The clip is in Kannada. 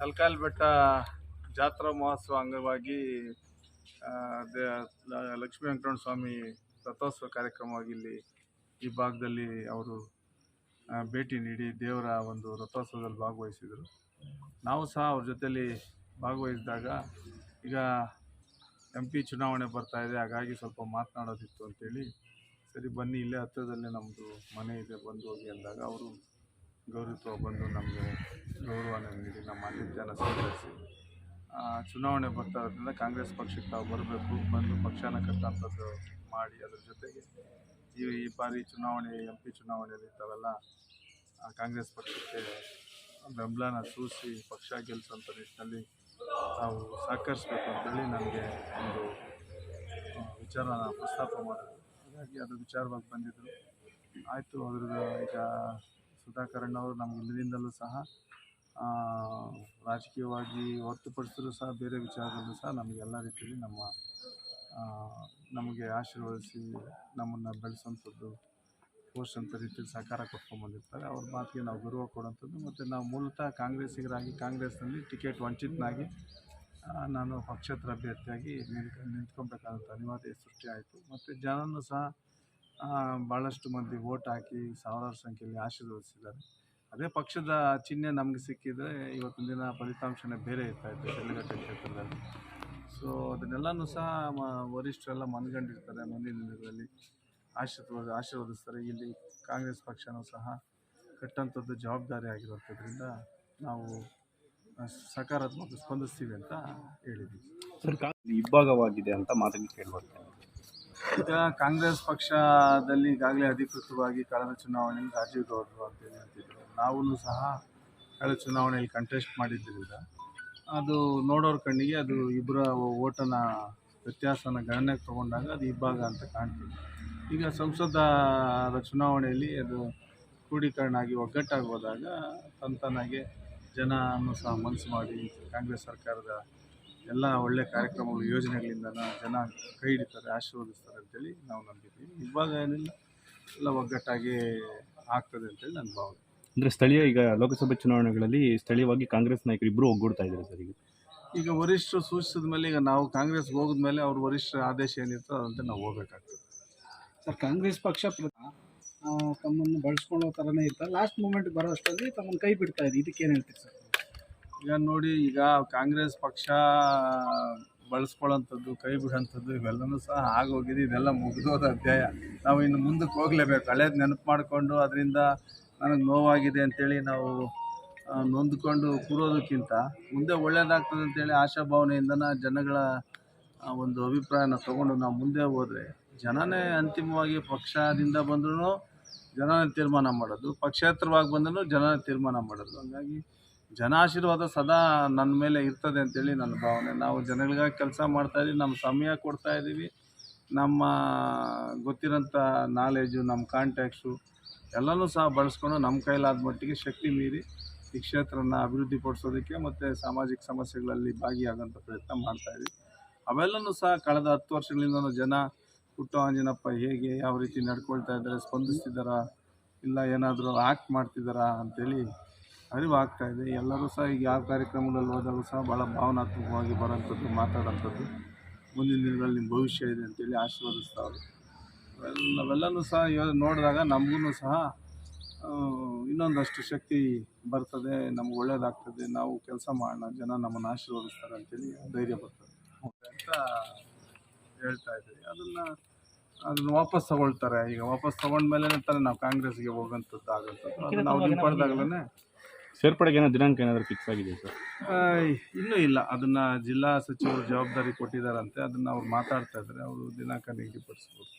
ಕಲ್ಕಾಲ್ ಬೆಟ್ಟ ಜಾತ್ರಾ ಮಹೋತ್ಸವ ಅಂಗವಾಗಿ ಲಕ್ಷ್ಮೀ ವೆಂಕಟರಮಣ ಸ್ವಾಮಿ ರಥೋತ್ಸವ ಕಾರ್ಯಕ್ರಮವಾಗಿ ಇಲ್ಲಿ ಈ ಭಾಗದಲ್ಲಿ ಅವರು ಭೇಟಿ ನೀಡಿ ದೇವರ ಒಂದು ರಥೋತ್ಸವದಲ್ಲಿ ಭಾಗವಹಿಸಿದರು. ನಾವು ಸಹ ಅವ್ರ ಜೊತೆಯಲ್ಲಿ ಭಾಗವಹಿಸಿದಾಗ ಈಗ MP ಚುನಾವಣೆ ಬರ್ತಾ ಇದೆ, ಹಾಗಾಗಿ ಸ್ವಲ್ಪ ಮಾತನಾಡೋದಿತ್ತು ಅಂತೇಳಿ, ಸರಿ ಬನ್ನಿ ಇಲ್ಲೇ ಹತ್ತಿರದಲ್ಲೇ ನಮ್ಮದು ಮನೆ ಇದೆ ಬಂದು ಹೋಗಿ ಅಂದಾಗ ಅವರು ಗೌರವ ಬಂದು ನಮಗೆ ಗೌರವನ ನೀಡಿ ನಮ್ಮ ಆತಿಥ್ಯನ ಸ್ವೀಕರಿಸಿ ಚುನಾವಣೆ ಬರ್ತಾ ಇರೋದ್ರಿಂದ ಕಾಂಗ್ರೆಸ್ ಪಕ್ಷಕ್ಕೆ ತಾವು ಬರಬೇಕು, ಬಂದು ಪಕ್ಷನ ಕಟ್ಟಂಥದ್ದು ಮಾಡಿ ಅದರ ಜೊತೆಗೆ ಈ ಬಾರಿ ಚುನಾವಣೆ MP ಚುನಾವಣೆಯಲ್ಲಿ ತಾವೆಲ್ಲ ಕಾಂಗ್ರೆಸ್ ಪಕ್ಷಕ್ಕೆ ಬೆಂಬಲನ ಸೂಚಿಸಿ ಪಕ್ಷ ಗೆಲ್ಲಿಸುವಂಥ ನಿಟ್ಟಿನಲ್ಲಿ ನಾವು ಸಹಕರಿಸಬೇಕು ಅಂತೇಳಿ ನನಗೆ ಒಂದು ವಿಚಾರನ ಪ್ರಸ್ತಾಪ ಮಾಡಿದ್ರು. ಹಾಗಾಗಿ ಅದು ವಿಚಾರವಾಗಿ ಬಂದಿದ್ದರು. ಆಯಿತು, ಅದ್ರದ್ದು ಈಗ ಸುಧಾಕರಣ್ಣವರು ನಮ್ಗೆ ಇಲ್ಲಿಂದಲೂ ಸಹ ರಾಜಕೀಯವಾಗಿ ಹೊರತುಪಡಿಸಿದ್ರು ಸಹ ಬೇರೆ ವಿಚಾರದಲ್ಲೂ ಸಹ ನಮಗೆಲ್ಲ ರೀತಿಯಲ್ಲಿ ನಮಗೆ ಆಶೀರ್ವದಿಸಿ ನಮ್ಮನ್ನು ಬೆಳೆಸೋಂಥದ್ದು ಪೋಷಂಥ ರೀತಿಯಲ್ಲಿ ಸಹಕಾರ ಕೊಟ್ಕೊಂಡ್ಬಂದಿರ್ತಾರೆ. ಅವ್ರ ಮಾತಿಗೆ ನಾವು ಗೌರವ ಕೊಡೋಂಥದ್ದು. ಮತ್ತು ನಾವು ಮೂಲತಃ ಕಾಂಗ್ರೆಸ್ಸಿಗರಾಗಿ ಕಾಂಗ್ರೆಸ್ನಲ್ಲಿ ಟಿಕೆಟ್ ವಂಚಿತನಾಗಿ ನಾನು ಪಕ್ಷೇತರ ಅಭ್ಯರ್ಥಿಯಾಗಿ ನಿಂತ್ಕೊಬೇಕಾದಂಥ ಅನಿವಾರ್ಯತೆ ಸೃಷ್ಟಿಯಾಯಿತು. ಮತ್ತು ಜನನೂ ಸಹ ಭಾಳಷ್ಟು ಮಂದಿ ವೋಟ್ ಹಾಕಿ ಸಾವಿರಾರು ಸಂಖ್ಯೆಯಲ್ಲಿ ಆಶೀರ್ವದಿಸಿದ್ದಾರೆ. ಅದೇ ಪಕ್ಷದ ಚಿಹ್ನೆ ನಮಗೆ ಸಿಕ್ಕಿದರೆ ಇವತ್ತಿನ ದಿನ ಫಲಿತಾಂಶನೇ ಬೇರೆ ಇರ್ತಾಯಿತ್ತು ಶಿಡ್ಲಘಟ್ಟ ಕ್ಷೇತ್ರದಲ್ಲಿ. ಸೊ ಅದನ್ನೆಲ್ಲನೂ ಸಹ ವರಿಷ್ಠರೆಲ್ಲ ಮನಗಂಡಿರ್ತಾರೆ. ಮುಂದಿನ ದಿನಗಳಲ್ಲಿ ಆಶೀರ್ವದಿಸ್ತಾರೆ. ಇಲ್ಲಿ ಕಾಂಗ್ರೆಸ್ ಪಕ್ಷನೂ ಸಹ ಕಟ್ಟಂಥದ್ದು ಜವಾಬ್ದಾರಿ ಆಗಿರೋದ್ರಿಂದ ನಾವು ಸಕಾರಾತ್ಮಕ ಸ್ಪಂದಿಸ್ತೀವಿ ಅಂತ ಹೇಳಿದ್ವಿ. ಇಬ್ಬಾಗವಾಗಿದೆ ಅಂತ ಮಾತನ್ನು ಕೇಳ್ಬರ್ತೇನೆ. ಈಗ ಕಾಂಗ್ರೆಸ್ ಪಕ್ಷದಲ್ಲಿ ಈಗಾಗಲೇ ಅಧಿಕೃತವಾಗಿ ಕಳೆದ ಚುನಾವಣೆಯಲ್ಲಿ ರಾಜೀವ್ ಗೌಡರು ಅಂತೇಳಿ ಅಂತಿದ್ರು. ನಾವೂ ಸಹ ಕಳೆದ ಚುನಾವಣೆಯಲ್ಲಿ ಕಂಟೆಸ್ಟ್ ಮಾಡಿದ್ದರಿಂದ ಅದು ನೋಡೋರ ಕಣ್ಣಿಗೆ ಅದು ಇಬ್ಬರ ಓಟನ ವ್ಯತ್ಯಾಸನ ಗಣನೆಗೆ ತೊಗೊಂಡಾಗ ಅದು ಇಬ್ಬಾಗ ಅಂತ ಕಾಣ್ತೀವಿ. ಈಗ ಸಂಸದರ ಚುನಾವಣೆಯಲ್ಲಿ ಅದು ಕ್ರೋಢೀಕರಣ ಆಗಿ ಒಗ್ಗಟ್ಟಾಗಿ ಹೋದಾಗ ತಂತಾನಾಗೆ ಜನನೂ ಸಹ ಮನಸ್ಸು ಮಾಡಿ ಕಾಂಗ್ರೆಸ್ ಸರ್ಕಾರದ ಎಲ್ಲ ಒಳ್ಳೆ ಕಾರ್ಯಕ್ರಮಗಳು ಯೋಜನೆಗಳಿಂದ ಜನ ಕೈ ಹಿಡಿತಾರೆ, ಆಶೀರ್ವದಿಸ್ತಾರೆ ಅಂತೇಳಿ ನಾವು ನಂಬಿದ್ದೀವಿ. ಇವಾಗ ಏನಿಲ್ಲ, ಎಲ್ಲ ಒಗ್ಗಟ್ಟಾಗಿ ಆಗ್ತದೆ ಅಂತೇಳಿ ನನ್ನ ಭಾವನೆ. ಅಂದರೆ ಸ್ಥಳೀಯ ಈಗ ಲೋಕಸಭೆ ಚುನಾವಣೆಗಳಲ್ಲಿ ಸ್ಥಳೀಯವಾಗಿ ಕಾಂಗ್ರೆಸ್ ನಾಯಕರು ಇಬ್ಬರು ಒಗ್ಗೂಡ್ತಾ ಇದ್ದಾರೆ ಸರ್. ಈಗ ವರಿಷ್ಠರು ಸೂಚಿಸಿದ ಮೇಲೆ ಈಗ ನಾವು ಕಾಂಗ್ರೆಸ್ಗೆ ಹೋಗಿದ ಮೇಲೆ ಅವ್ರ ವರಿಷ್ಠರ ಆದೇಶ ಏನಿರ್ತೋ ಅದಂತೆ ನಾವು ಹೋಗಬೇಕಾಗ್ತದೆ. ಸರ್, ಕಾಂಗ್ರೆಸ್ ಪಕ್ಷ ತಮ್ಮನ್ನು ಬಳಸ್ಕೊಳ್ಳೋ ಥರನೇ ಇರ್ತಾರೆ, ಲಾಸ್ಟ್ ಮೂಮೆಂಟ್ ಬರೋ ಅಷ್ಟರಲ್ಲಿ ತಮ್ಮನ್ನು ಕೈ ಬಿಡ್ತಾ ಇದೆ. ಇದಕ್ಕೇನು ಹೇಳ್ತೀರಿ ಸರ್? ಈಗ ನೋಡಿ, ಈಗ ಕಾಂಗ್ರೆಸ್ ಪಕ್ಷ ಬಳಸ್ಕೊಳ್ಳೋಂಥದ್ದು, ಕೈ ಬಿಡೋಂಥದ್ದು ಇವೆಲ್ಲವೂ ಸಹ ಆಗೋಗಿದೆ. ಇದೆಲ್ಲ ಮುಗಿದೋದ ಅಧ್ಯಾಯ. ನಾವು ಇನ್ನು ಮುಂದಕ್ಕೆ ಹೋಗಲೇಬೇಕು. ಹಳೇದು ನೆನಪು ಮಾಡಿಕೊಂಡು ಅದರಿಂದ ನನಗೆ ನೋವಾಗಿದೆ ಅಂಥೇಳಿ ನಾವು ನೊಂದ್ಕೊಂಡು ಕೂರೋದಕ್ಕಿಂತ ಮುಂದೆ ಒಳ್ಳೆಯದಾಗ್ತದೆ ಅಂತೇಳಿ ಆಶಾಭಾವನೆಯಿಂದನ ಜನಗಳ ಒಂದು ಅಭಿಪ್ರಾಯನ ತೊಗೊಂಡು ನಾವು ಮುಂದೆ ಹೋದರೆ ಜನನೇ ಅಂತಿಮವಾಗಿ ಪಕ್ಷದಿಂದ ಬಂದ್ರೂ ಜನನೇ ತೀರ್ಮಾನ ಮಾಡೋದು, ಪಕ್ಷೇತರವಾಗಿ ಬಂದರೂ ಜನನೇ ತೀರ್ಮಾನ ಮಾಡೋದು. ಹಾಗಾಗಿ ಜನಾಶೀರ್ವಾದ ಸದಾ ನನ್ನ ಮೇಲೆ ಇರ್ತದೆ ಅಂತೇಳಿ ನನ್ನ ಭಾವನೆ. ನಾವು ಜನಗಳಿಗಾಗಿ ಕೆಲಸ ಮಾಡ್ತಾಯಿದ್ದೀವಿ, ನಮ್ಮ ಸಮಯ ಕೊಡ್ತಾಯಿದ್ದೀವಿ, ನಮ್ಮ ಗೊತ್ತಿರೋಂಥ ನಾಲೆಜು, ನಮ್ಮ ಕಾಂಟ್ಯಾಕ್ಟ್ಸು ಎಲ್ಲನೂ ಸಹ ಬಳಸ್ಕೊಂಡು ನಮ್ಮ ಕೈಲಾದ ಮಟ್ಟಿಗೆ ಶಕ್ತಿ ಮೀರಿ ಈ ಕ್ಷೇತ್ರನ ಅಭಿವೃದ್ಧಿಪಡಿಸೋದಕ್ಕೆ ಮತ್ತು ಸಾಮಾಜಿಕ ಸಮಸ್ಯೆಗಳಲ್ಲಿ ಭಾಗಿಯಾಗೋಂಥ ಪ್ರಯತ್ನ ಮಾಡ್ತಾಯಿದ್ವಿ. ಅವೆಲ್ಲವೂ ಸಹ ಕಳೆದ 10 ವರ್ಷಗಳಿಂದ ಜನ ಪುಟ್ಟ ಆಂಜನಪ್ಪ ಹೇಗೆ ಯಾವ ರೀತಿ ನಡ್ಕೊಳ್ತಾ ಇದ್ದಾರೆ, ಸ್ಪಂದಿಸ್ತಿದ್ದಾರಾ, ಇಲ್ಲ ಏನಾದರೂ ಆ್ಯಕ್ಟ್ ಮಾಡ್ತಿದ್ದಾರಾ ಅಂಥೇಳಿ ಅರಿವಾಗ್ತಾಯಿದೆ. ಎಲ್ಲರೂ ಸಹ ಈಗ ಯಾವ ಕಾರ್ಯಕ್ರಮಗಳಲ್ಲಿ ಹೋದಾಗೂ ಸಹ ಭಾಳ ಭಾವನಾತ್ಮಕವಾಗಿ ಬರೋಂಥದ್ದು, ಮಾತಾಡೋಂಥದ್ದು, ಮುಂದಿನ ದಿನಗಳಲ್ಲಿ ನಿಮ್ಮ ಭವಿಷ್ಯ ಇದೆ ಅಂತೇಳಿ ಆಶೀರ್ವದಿಸ್ತಾವ್ರು. ಅವೆಲ್ಲವೂ ಸಹ ನೋಡಿದಾಗ ನಮಗೂ ಸಹ ಇನ್ನೊಂದಷ್ಟು ಶಕ್ತಿ ಬರ್ತದೆ, ನಮ್ಗೆ ಒಳ್ಳೆಯದಾಗ್ತದೆ, ನಾವು ಕೆಲಸ ಮಾಡೋಣ, ಜನ ನಮ್ಮನ್ನು ಆಶೀರ್ವದಿಸ್ತಾರೆ ಅಂತೇಳಿ ಧೈರ್ಯ ಬರ್ತದೆ ಅಂತ ಹೇಳ್ತಾ ಇದ್ದೀವಿ. ಅದನ್ನು ವಾಪಸ್ ತಗೊಳ್ತಾರೆ. ಈಗ ವಾಪಸ್ ತೊಗೊಂಡ್ಮೇಲೆ ತಾನೇ ನಾವು ಕಾಂಗ್ರೆಸ್ಗೆ ಹೋಗೋಂಥದ್ದು ಆಗೋಂಥದ್ದು. ಅದು ನಾವು ಹಿಂಪಡೆದಾಗಲೇ ಸೇರ್ಪಡೆಗೆ ಏನೋ ದಿನಾಂಕ ಏನಾದರೂ ಫಿಕ್ಸ್ ಆಗಿದೆ ಸರ್? ಇನ್ನೂ ಇಲ್ಲ. ಅದನ್ನು ಜಿಲ್ಲಾ ಸಚಿವರು ಜವಾಬ್ದಾರಿ ಕೊಟ್ಟಿದ್ದಾರಂತೆ. ಅದನ್ನು ಅವ್ರು ಮಾತಾಡ್ತಾ ಇದ್ದಾರೆ. ಅವರು ದಿನಾಂಕ ನಿಗದಿಪಡಿಸ್ಬೋದು.